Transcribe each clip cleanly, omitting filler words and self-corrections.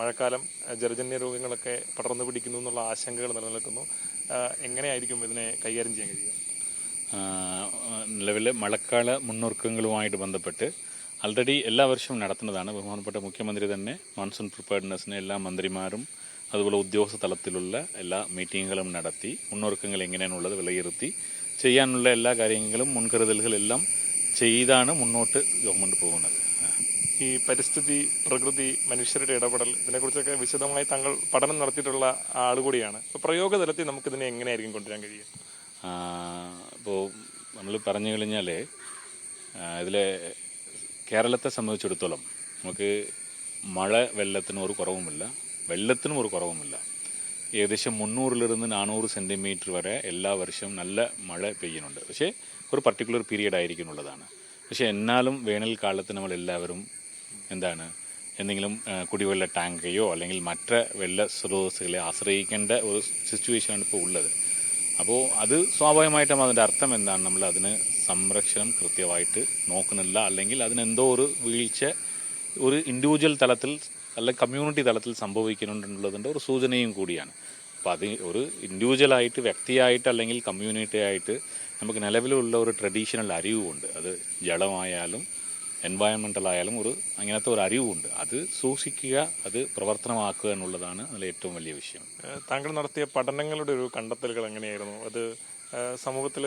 മഴക്കാലം ജലജന്യ രോഗങ്ങളൊക്കെ പടർന്നു പിടിക്കുന്നു എന്നുള്ള ആശങ്കകൾ നിലനിൽക്കുന്നു. എങ്ങനെയായിരിക്കും ഇതിനെ കൈകാര്യം ചെയ്യാൻ കഴിയുക? നിലവിൽ മഴക്കാല മുന്നൊരുക്കങ്ങളുമായിട്ട് ബന്ധപ്പെട്ട് ആൾറെഡി എല്ലാ വർഷവും നടത്തുന്നതാണ്. ബഹുമാനപ്പെട്ട മുഖ്യമന്ത്രി തന്നെ മോൺസൂൺ പ്രിപ്പയർഡ്നെസ്സിന് എല്ലാ മന്ത്രിമാരും അതുപോലെ ഉദ്യോഗസ്ഥ തലത്തിലുള്ള എല്ലാ മീറ്റിങ്ങുകളും നടത്തി മുന്നൊരുക്കങ്ങൾ എങ്ങനെയാണുള്ളത് വിലയിരുത്തി ചെയ്യാനുള്ള എല്ലാ കാര്യങ്ങളും മുൻകരുതലുകളെല്ലാം ചെയ്താണ് മുന്നോട്ട് ഗവൺമെൻറ് പോകുന്നത്. ഈ പരിസ്ഥിതി, പ്രകൃതി, മനുഷ്യരുടെ ഇടപെടൽ ഇതിനെക്കുറിച്ചൊക്കെ വിശദമായി താങ്കൾ പഠനം നടത്തിയിട്ടുള്ള ആളുകൂടിയാണ്. ഇപ്പോൾ പ്രയോഗതലത്തിൽ നമുക്കിതിനെ എങ്ങനെയായിരിക്കും കൊണ്ടുവരാൻ കഴിയുക? ഇപ്പോൾ നമ്മൾ പറഞ്ഞു കഴിഞ്ഞാൽ ഇതിലെ കേരളത്തെ സംബന്ധിച്ചിടത്തോളം നമുക്ക് മഴ വെള്ളത്തിനും ഒരു കുറവുമില്ല, വെള്ളത്തിനും ഒരു കുറവുമില്ല. ഏകദേശം 300-400 സെൻറ്റിമീറ്റർ വരെ എല്ലാ വർഷവും നല്ല മഴ പെയ്യുന്നുണ്ട്. പക്ഷേ ഒരു പർട്ടിക്കുലർ പീരീഡ് ആയിരിക്കുന്നുള്ളതാണ്. പക്ഷേ എന്നാലും വേനൽക്കാലത്ത് നമ്മളെല്ലാവരും എന്തെങ്കിലും കുടിവെള്ള ടാങ്കയോ അല്ലെങ്കിൽ മറ്റ് വെള്ള സ്രോതസ്സുകളെ ആശ്രയിക്കേണ്ട ഒരു സിറ്റുവേഷനാണ് ഇപ്പോൾ ഉള്ളത്. അപ്പോൾ അത് സ്വാഭാവികമായിട്ടും അതിൻ്റെ അർത്ഥം എന്താണ്, നമ്മൾ അതിന് സംരക്ഷണം കൃത്യമായിട്ട് നോക്കുന്നില്ല, അല്ലെങ്കിൽ അതിനെന്തോ ഒരു വീഴ്ച ഒരു ഇൻഡിവിജ്വൽ തലത്തിൽ അല്ലെങ്കിൽ കമ്മ്യൂണിറ്റി തലത്തിൽ സംഭവിക്കുന്നുണ്ടെന്നുള്ളതിൻ്റെ ഒരു സൂചനയും കൂടിയാണ്. അപ്പോൾ അത് ഒരു ഇൻഡിവിജ്വലായിട്ട്, വ്യക്തിയായിട്ട് അല്ലെങ്കിൽ കമ്മ്യൂണിറ്റി ആയിട്ട് നമുക്ക് നിലവിലുള്ള ഒരു ട്രഡീഷണൽ അറിവുണ്ട്. അത് ജലമായാലും എൻവയൺമെൻ്റൽ ആയാലും അങ്ങനത്തെ ഒരു അറിവുണ്ട്. അത് സൂക്ഷിക്കുക, അത് പ്രവർത്തനമാക്കുക എന്നുള്ളതാണ് അതിൽ ഏറ്റവും വലിയ വിഷയം. താങ്കൾ നടത്തിയ പഠനങ്ങളുടെ ഒരു കണ്ടെത്തലുകൾ എങ്ങനെയായിരുന്നു? അത് സമൂഹത്തിൽ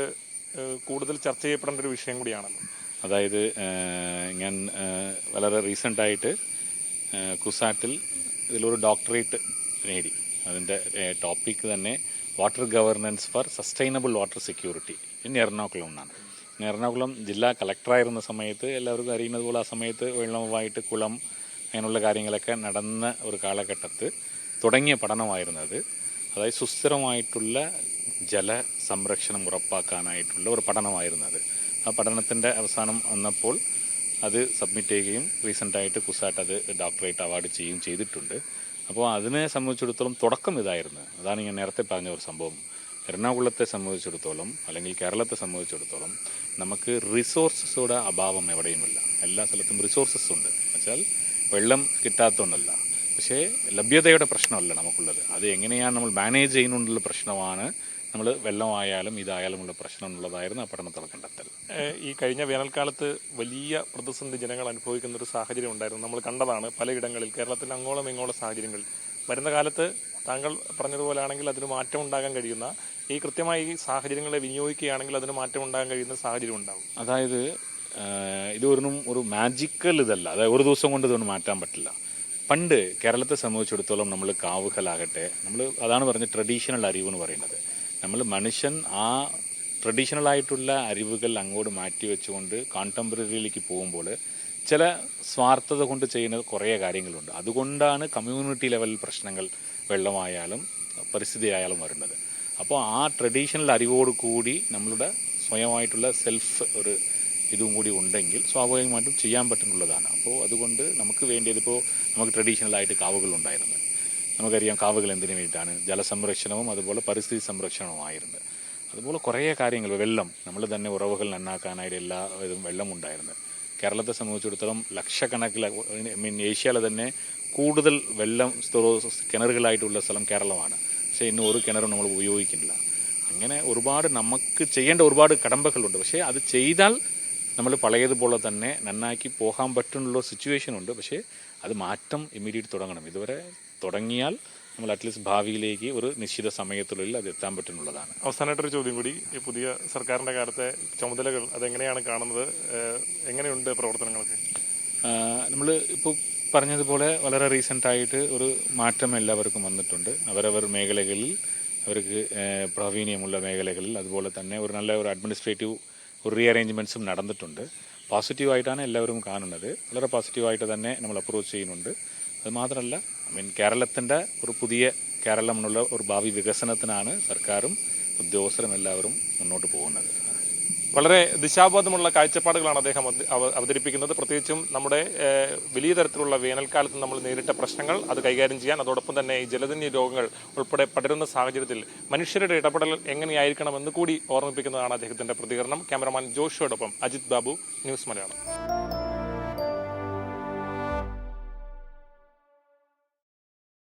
കൂടുതൽ ചർച്ച ചെയ്യപ്പെടേണ്ട ഒരു വിഷയം കൂടിയാണല്ലോ. അതായത് ഞാൻ വളരെ റീസെൻ്റായിട്ട് കുസാറ്റിൽ ഇതിലൊരു ഡോക്ടറേറ്റ് നേടി. അതിൻ്റെ ടോപ്പിക് തന്നെ water governance four sustainable water security in Ernakulam എന്നാണ്. എറണാകുളം ജില്ലാ കളക്ടറായിരുന്ന സമയത്ത് എല്ലാവർക്കും അറിയുന്നത് പോലെ ആ സമയത്ത് വെള്ളവുമായിട്ട് കുളം അങ്ങനെയുള്ള കാര്യങ്ങളൊക്കെ നടന്ന ഒരു കാലഘട്ടത്ത് തുടങ്ങിയ പഠനമായിരുന്നത്. അതായത് സുസ്ഥിരമായിട്ടുള്ള ജല സംരക്ഷണം ഉറപ്പാക്കാനായിട്ടുള്ള ഒരു പഠനമായിരുന്നത്. ആ പഠനത്തിൻ്റെ അവസാനം വന്നപ്പോൾ അത് സബ്മിറ്റ് ചെയ്യുകയും റീസെൻ്റായിട്ട് കുസാറ്റ് അത് ഡോക്ടറേറ്റ് അവാർഡ് ചെയ്യുകയും ചെയ്തിട്ടുണ്ട്. അപ്പോൾ അതിനെ സംബന്ധിച്ചിടത്തോളം തുടക്കം ഇതായിരുന്നു. അതാണ് ഞാൻ നേരത്തെ പറഞ്ഞ ഒരു സംഭവം. എറണാകുളത്തെ സംബന്ധിച്ചിടത്തോളം അല്ലെങ്കിൽ കേരളത്തെ സംബന്ധിച്ചിടത്തോളം നമുക്ക് റിസോഴ്സസുടെ അഭാവം എവിടെയുമില്ല. എല്ലാ സ്ഥലത്തും റിസോഴ്സസ് ഉണ്ട്. എന്നുവെച്ചാൽ വെള്ളം കിട്ടാത്തതുകൊണ്ടല്ല, പക്ഷേ ലഭ്യതയുടെ പ്രശ്നമല്ല നമുക്കുള്ളത്. അത് എങ്ങനെയാണ് നമ്മൾ മാനേജ് ചെയ്യുന്നതിനുള്ള പ്രശ്നമാണ്. നമ്മൾ വെള്ളമായാലും ഇതായാലുമുള്ള പ്രശ്നം എന്നുള്ളതായിരുന്നു ആ പഠനത്തിൽ കണ്ടെത്തൽ. ഈ കഴിഞ്ഞ വേനൽക്കാലത്ത് വലിയ പ്രതിസന്ധി ജനങ്ങൾ അനുഭവിക്കുന്ന ഒരു സാഹചര്യം ഉണ്ടായിരുന്നു. നമ്മൾ കണ്ടതാണ് പലയിടങ്ങളിൽ, കേരളത്തിൽ അങ്ങോളം ഇങ്ങോളം സാഹചര്യങ്ങൾ. വരുന്ന കാലത്ത് താങ്കൾ പറഞ്ഞതുപോലെ ആണെങ്കിൽ അതിന് മാറ്റം ഉണ്ടാകാൻ കഴിയുന്ന, ഈ കൃത്യമായി ഈ സാഹചര്യങ്ങളെ വിനിയോഗിക്കുകയാണെങ്കിൽ അതിന് മാറ്റം ഉണ്ടാകാൻ കഴിയുന്ന സാഹചര്യം ഉണ്ടാകും. അതായത് ഇതൊന്നും ഒരു മാജിക്കൽ ഇതല്ല. അതായത് ഒരു ദിവസം കൊണ്ട് ഇതൊന്നും മാറ്റാൻ പറ്റില്ല. പണ്ട് കേരളത്തെ സംബന്ധിച്ചിടത്തോളം നമ്മൾ കാവുകളാകട്ടെ, നമ്മൾ അതാണ് പറഞ്ഞ ട്രഡീഷണൽ അറിവ് എന്ന് പറയുന്നത്. നമ്മൾ മനുഷ്യൻ ആ ട്രഡീഷണലായിട്ടുള്ള അറിവുകൾ അങ്ങോട്ട് മാറ്റി വെച്ചുകൊണ്ട് കോണ്ടംപററിയിലേക്ക് പോകുമ്പോൾ ചില സ്വാർത്ഥത കൊണ്ട് ചെയ്യുന്ന കുറേ കാര്യങ്ങളുണ്ട്. അതുകൊണ്ടാണ് കമ്മ്യൂണിറ്റി ലെവൽ പ്രശ്നങ്ങൾ വെള്ളമായാലും പരിസ്ഥിതി ആയാലും വരുന്നത്. അപ്പോൾ ആ ട്രഡീഷണൽ അറിവോട് കൂടി നമ്മളുടെ സ്വയമായിട്ടുള്ള സെൽഫ് ഒരു ഇതും കൂടി ഉണ്ടെങ്കിൽ സ്വാഭാവികമായിട്ടും ചെയ്യാൻ പറ്റുന്നുള്ളതാണ്. അപ്പോൾ അതുകൊണ്ട് നമുക്ക് വേണ്ടിയതിപ്പോൾ നമുക്ക് ട്രഡീഷണലായിട്ട് കാവുകളുണ്ടായിരുന്നത്. നമുക്കറിയാം കാവുകൾ എന്തിനു വേണ്ടിയിട്ടാണ്, ജലസംരക്ഷണവും അതുപോലെ പരിസ്ഥിതി സംരക്ഷണവുമായിരുന്നത്. അതുപോലെ കുറേ കാര്യങ്ങൾ, വെള്ളം നമ്മൾ തന്നെ ഉറവുകൾ നന്നാക്കാനായിട്ട് എല്ലാ ഇതും വെള്ളം ഉണ്ടായിരുന്നത്. കേരളത്തെ സംബന്ധിച്ചിടത്തോളം ലക്ഷക്കണക്കിൽ, ഏഷ്യയിലെ തന്നെ കൂടുതൽ വെള്ളം കിണറുകളായിട്ടുള്ള സ്ഥലം കേരളമാണ്. പക്ഷേ ഇന്ന് ഒരു കിണറും നമ്മൾ ഉപയോഗിക്കുന്നില്ല. അങ്ങനെ ഒരുപാട് നമുക്ക് ചെയ്യേണ്ട ഒരുപാട് കടമ്പകളുണ്ട്. പക്ഷേ അത് ചെയ്താൽ നമ്മൾ പഴയതുപോലെ തന്നെ നന്നാക്കി പോകാൻ പറ്റുന്നുള്ള സിറ്റുവേഷൻ ഉണ്ട്. പക്ഷേ അത് മാറ്റം ഇമ്മീഡിയറ്റ് തുടങ്ങണം. ഇതുവരെ തുടങ്ങിയാൽ നമ്മൾ അറ്റ്ലീസ്റ്റ് ഭാവിയിലേക്ക് ഒരു നിശ്ചിത സമയത്തിനുള്ളിൽ അത് എത്താൻ പറ്റുന്നുള്ളതാണ്. അവസാനമായിട്ടൊരു ചോദ്യം കൂടി, ഈ പുതിയ സർക്കാരിൻ്റെ കാലത്തെ ചുമതലകൾ അതെങ്ങനെയാണ് കാണുന്നത്? എങ്ങനെയുണ്ട് പ്രവർത്തനങ്ങളൊക്കെ? നമ്മൾ ഇപ്പോൾ പറഞ്ഞതുപോലെ വളരെ റീസെൻ്റായിട്ട് ഒരു മാറ്റം എല്ലാവർക്കും വന്നിട്ടുണ്ട്. അവരവർ മേഖലകളിൽ അവർക്ക് പ്രാവീണ്യമുള്ള മേഖലകളിൽ അതുപോലെ തന്നെ ഒരു നല്ല ഒരു അഡ്മിനിസ്ട്രേറ്റീവ് ഒരു റീഅറേഞ്ച്മെൻറ്റ്സും നടന്നിട്ടുണ്ട്. പോസിറ്റീവായിട്ടാണ് എല്ലാവരും കാണുന്നത്. വളരെ പോസിറ്റീവായിട്ട് തന്നെ നമ്മൾ അപ്രോച്ച് ചെയ്യുന്നുണ്ട്. അത് മാത്രമല്ല, കേരളത്തിൻ്റെ ഒരു പുതിയ കേരളം എന്നുള്ള ഒരു ഭാവി വികസനത്തിനാണ് സർക്കാരും ഉദ്യോഗസ്ഥരും എല്ലാവരും മുന്നോട്ട് പോകുന്നത്. വളരെ ദിശാബോധമുള്ള കാഴ്ചപ്പാടുകളാണ് അദ്ദേഹം അവതരിപ്പിക്കുന്നത്. പ്രത്യേകിച്ചും നമ്മുടെ വലിയ തരത്തിലുള്ള വേനൽക്കാലത്ത് നമ്മൾ നേരിട്ട പ്രശ്നങ്ങൾ അത് കൈകാര്യം ചെയ്യാൻ, അതോടൊപ്പം തന്നെ ഈ ജലജന്യ രോഗങ്ങൾ ഉൾപ്പെടെ പടരുന്ന സാഹചര്യത്തിൽ മനുഷ്യരുടെ ഇടപെടൽ എങ്ങനെയായിരിക്കണമെന്ന് കൂടി ഓർമ്മിപ്പിക്കുന്നതാണ് അദ്ദേഹത്തിന്റെ പ്രതികരണം. ക്യാമറമാൻ ജോഷുവോടൊപ്പം അജിത് ബാബു, ന്യൂസ് മലയാളം.